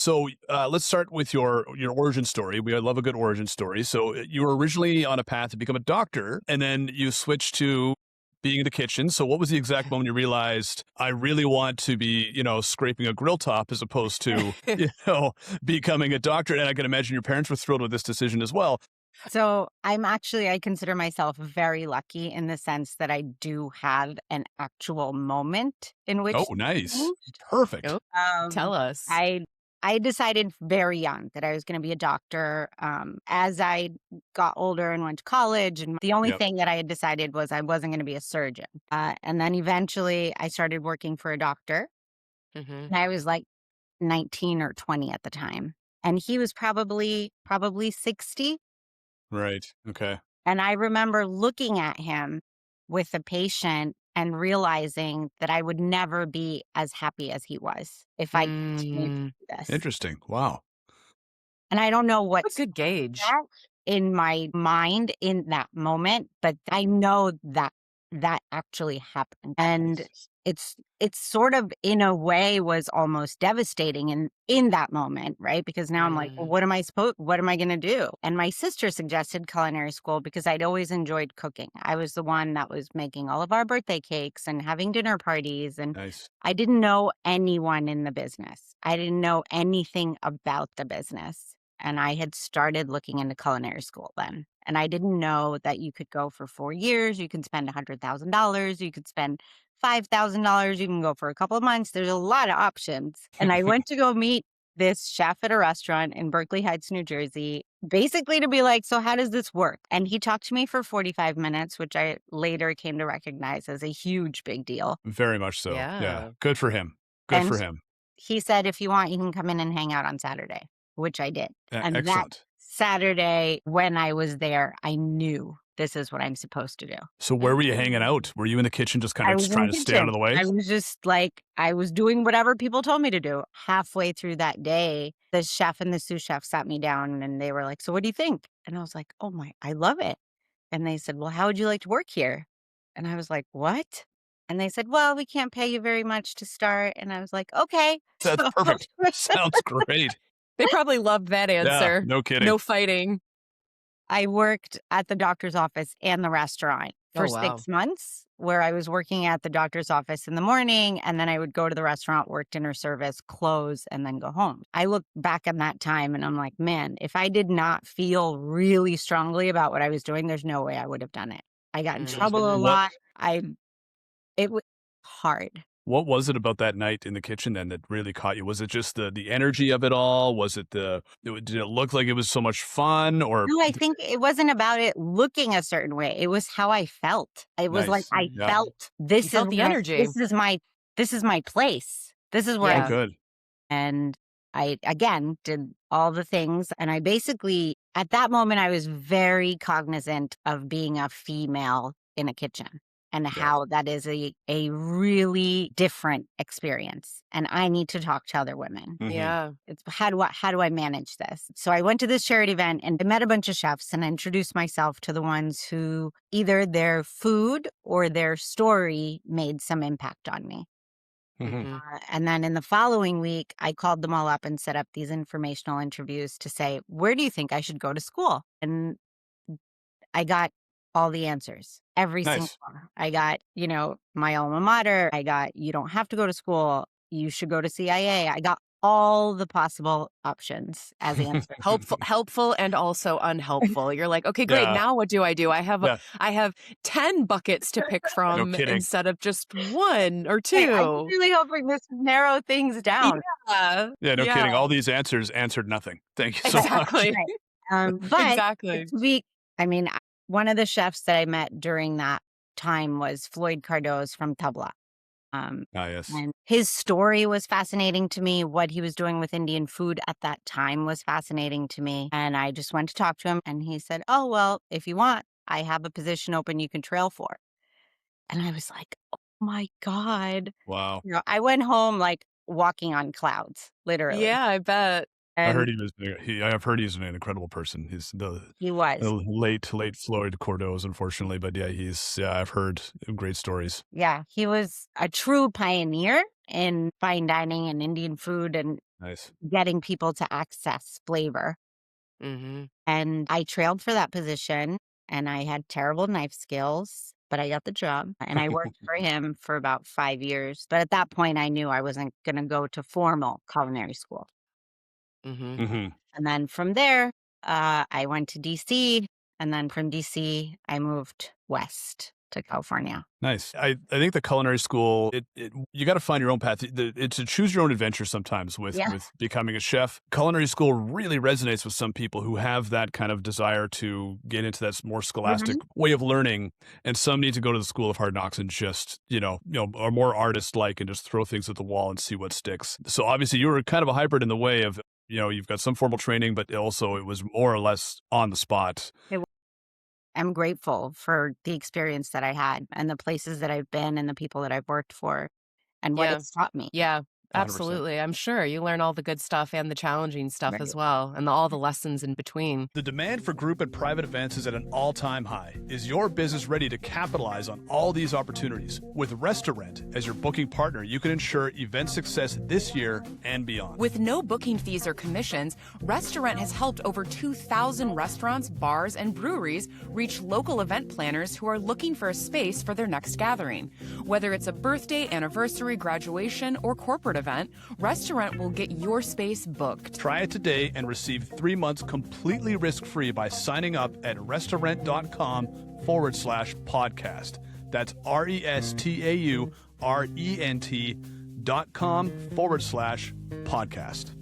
So let's start with your origin story. We love a good origin story. So you were originally on a path to become a doctor, and then you switched to being in the kitchen. So what was the exact moment you realized I really want to be, scraping a grill top as opposed to, becoming a doctor? And I can imagine your parents were thrilled with this decision as well. So I consider myself very lucky in the sense that I do have an actual moment in Oh, which nice. changed. Perfect. Oh, tell us. I I decided very young that I was going to be a doctor. As I got older and went to college, and the only Yep. thing that I had decided was I wasn't going to be a surgeon. And then eventually, I started working for a doctor, Hmm. and I was like 19 or 20 at the time, and he was probably 60. Right. Okay. And I remember looking at him with a patient and realizing that I would never be as happy as he was if I continued to Mm, do this. Interesting. Wow. And I don't know a what's good gauge. that in my mind in that moment, but I know that that actually happened. And it's sort of in a way was almost devastating in that moment, right? Because now I'm like, well, Mm, what am I going to do? And my sister suggested culinary school because I'd always enjoyed cooking. I was the one that was making all of our birthday cakes and having dinner parties, and Nice. I didn't know anyone in the business. I didn't know anything about the business. And I had started looking into culinary school then. And I didn't know that you could go for 4 years, you can spend $100,000, you could spend $5,000, you can go for a couple of months. There's a lot of options. And I went to go meet this chef at a restaurant in Berkeley Heights, New Jersey, basically to be like, so how does this work? And he talked to me for 45 minutes, which I later came to recognize as a huge big deal. Very much so. Yeah. yeah. Good for him. Good And for him. he said, if you want, you can come in and hang out on Saturday, which I did. And that Excellent. Saturday, when I was there, I knew this is what I'm supposed to do. So where were you hanging Mm. out? Were you in the kitchen just kind I of was in the trying to stay out of kitchen. the way? I was just like, I was doing whatever people told me to do. Halfway through that day, the chef and the sous chef sat me down and they were like, so what do you think? And I was like, oh my, I love it. And they said, well, how would you like to work here? And I was like, what? And they said, well, we can't pay you very much to start. And I was like, okay. That's So perfect. Sounds great. They probably loved that Yeah, answer. no kidding. No fighting. I worked at the doctor's office and the restaurant for Oh, wow. 6 months, where I was working at the doctor's office in the morning, and then I would go to the restaurant, work dinner service, close, and then go home. I look back on that time and I'm like, man, if I did not feel really strongly about what I was doing, there's no way I would have done it. I got in So trouble a Mm. what lot. It was hard. what was it about that night in the kitchen then that really caught you? Was it just the energy of it all? Was it did it look like it was so much fun or No, I think it wasn't about it looking a certain way. It was how I felt. It was like nice? I Mm. Yeah. felt You felt the energy. this is my place. This is where Oh, I Yeah. good. and I again did all the things, and I basically at that moment I was very cognizant of being a female in a kitchen and Yeah. how that is a really different experience, and I need to talk to other women. Mhm. Yeah. It's how do I manage this? So I went to this charity event and I met a bunch of chefs and I introduced myself to the ones who either their food or their story made some impact on me. Mhm. Hmm. And then in the following week, I called them all up and set up these informational interviews to say, where do you think I should go to school? And I got all the answers, every single Nice. one. I got, my alma mater. I got, you don't have to go to school. You should go to CIA. I got all the possible options as answers. Helpful and also unhelpful. You're like, okay, great. Yeah. Now what do? Yeah. I have 10 buckets to pick No from kidding. instead of just one or I was two. really hoping this would narrow things down. Yeah. Yeah, no Yeah. kidding. All these answers answered nothing. Thank you so much. Exactly. Right. But Exactly. to be, I mean, one of the chefs that I met during that time was Floyd Cardozo from Tabla. Um, Ah, yes. and his story was fascinating to me. What he was doing with Indian food at that time was fascinating to me. And I just went to talk to him and he said, oh, well, if you want, I have a position open you can trail for. And I was like, oh my God. Wow. I went home like walking on clouds, literally. Yeah, I bet. I heard And I've heard he's an incredible person. He's he the was. late Floyd Cardozo, unfortunately, but I've heard great stories. Yeah, he was a true pioneer in fine dining and Indian food and Nice. getting people to access flavor. Mhm. And I trailed for that position and I had terrible knife skills, but I got the job and I worked for him for about 5 years. But at that point, I knew I wasn't going to go to formal culinary school. Mhm. Hmm. And then from there, I went to DC. And then from DC, I moved west to California. Nice. I think the culinary school, you got to find your own path. It's a choose your own adventure sometimes with Yeah. becoming a chef. Culinary school really resonates with some people who have that kind of desire to get into that more scholastic Mhm. way of learning, and some need to go to the school of hard knocks and just are more artist like and just throw things at the wall and see what sticks. So obviously you were kind of a hybrid in the way of you've got some formal training, but also it was more or less on the spot. I'm grateful for the experience that I had and the places that I've been and the people that I've worked for and what Yeah. it's taught me. Yeah, 100%. absolutely. I'm sure you learn all the good stuff and the challenging stuff as Right. well, and all the lessons in between. The demand for group and private events is at an all-time high. Is your business ready to capitalize on all these opportunities? With Restaurant as your booking partner, you can ensure event success this year and beyond. With no booking fees or commissions, Restaurant has helped over 2,000 restaurants, bars, and breweries reach local event planners who are looking for a space for their next gathering. Whether it's a birthday, anniversary, graduation, or corporate event, Restaurant will get your space booked. Try it today and receive 3 months completely risk-free by signing up at restaurant.com/podcast. That's RESTAURENT.com/podcast.